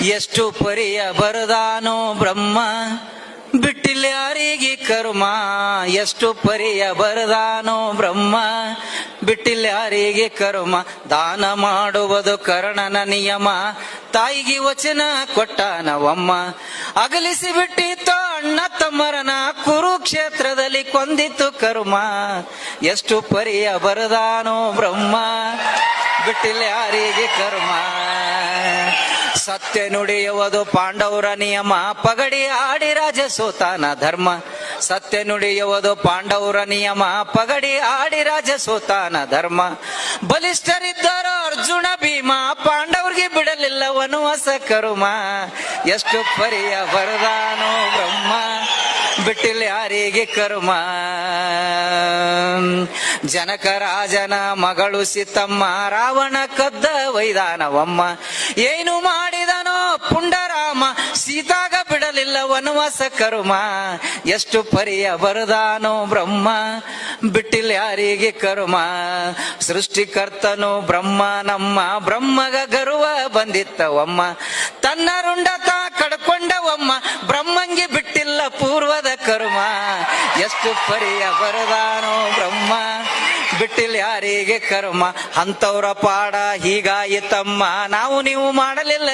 ಎಷ್ಟು ಪರಿಯ ಬರದಾನೋ ಬ್ರಹ್ಮ ಬಿಟ್ಟಿಲ್ಲ ಯಾರಿಗೆ ಕರ್ಮ. ಎಷ್ಟು ಪರಿಯ ಬರದಾನೋ ಬ್ರಹ್ಮ ಬಿಟ್ಟಿಲ್ಲ ಯಾರಿಗೆ ಕರ್ಮ. ದಾನ ಮಾಡುವುದು ಕರ್ಣನ ನಿಯಮ, ತಾಯಿಗೆ ವಚನ ಕೊಟ್ಟಾನವಮ್ಮ. ಅಗಲಿಸಿ ಬಿಟ್ಟಿತ್ತು ಅಣ್ಣ ತಮ್ಮರನ, ಕುರುಕ್ಷೇತ್ರದಲ್ಲಿ ಕೊಂದಿತ್ತು ಕರ್ಮ. ಎಷ್ಟು ಪರಿಯ ಬರದಾನೋ ಬ್ರಹ್ಮ ಬಿಟ್ಟಿಲ್ಲ ಯಾರಿಗೆ ಕರ್ಮ. ಸತ್ಯ ನುಡಿಯುವುದು ಪಾಂಡವರ ನಿಯಮ, ಪಗಡಿ ಆಡಿ ರಾಜ ಸೋತಾನ ಧರ್ಮ. ಸತ್ಯ ನುಡಿಯುವುದು ಪಾಂಡವರ ನಿಯಮ, ಪಗಡಿ ಆಡಿ ರಾಜ ಸೋತಾನ ಧರ್ಮ. ಬಲಿಷ್ಠರಿದ್ದರು ಅರ್ಜುನ ಭೀಮ, ಪಾಂಡವರಿಗೆ ಬಿಡಲಿಲ್ಲ ವನವಾಸ ಕರುಮ. ಎಷ್ಟು ಪರಿಯ ಬರದಾನೋ ಬ್ರಹ್ಮ ಬಿಟ್ಟಿಲ್ಲ ಯಾರಿಗೆ ಕರ್ಮ. ಜನಕ ರಾಜನ ಮಗಳು ಸೀತಮ್ಮ, ರಾವಣ ಕದ್ದ ವೈದಾನವಮ್ಮ. ಏನು ಮಾಡಿದನೋ ಪುಂಡರಾಮ, ಸೀತಾಗ ಬಿಡಲಿಲ್ಲ ವನವಾಸ ಕರ್ಮ. ಎಷ್ಟು ಪರಿಯ ಬರದಾನೋ ಬ್ರಹ್ಮ ಬಿಟ್ಟಿಲ್ಲ ಯಾರಿಗೆ ಕರ್ಮ. ಸೃಷ್ಟಿಕರ್ತನು ಬ್ರಹ್ಮ ನಮ್ಮ, ಬ್ರಹ್ಮಗ ಗರ್ವ ಬಂದಿತ್ತವಮ್ಮ. ತನ್ನ ರುಂಡತ ಕಡ್ಕೊಂಡವಮ್ಮ, ಬ್ರಹ್ಮಂಗೆ ಬಿಟ್ಟಿಲ್ಲ ಪೂರ್ವದ ಕರ್ಮ. ಎಷ್ಟು ಪರಿಯ ಬರದಾನೋ ಬ್ರಹ್ಮ ಬಿಟ್ಟಿಲ್ಲ ಯಾರಿಗೆ ಕರ್ಮ. ಅಂತವ್ರ ಪಾಡ ಹೀಗಾಯಿತಮ್ಮ, ನಾವು ನೀವು ಮಾಡಲಿಲ್ಲ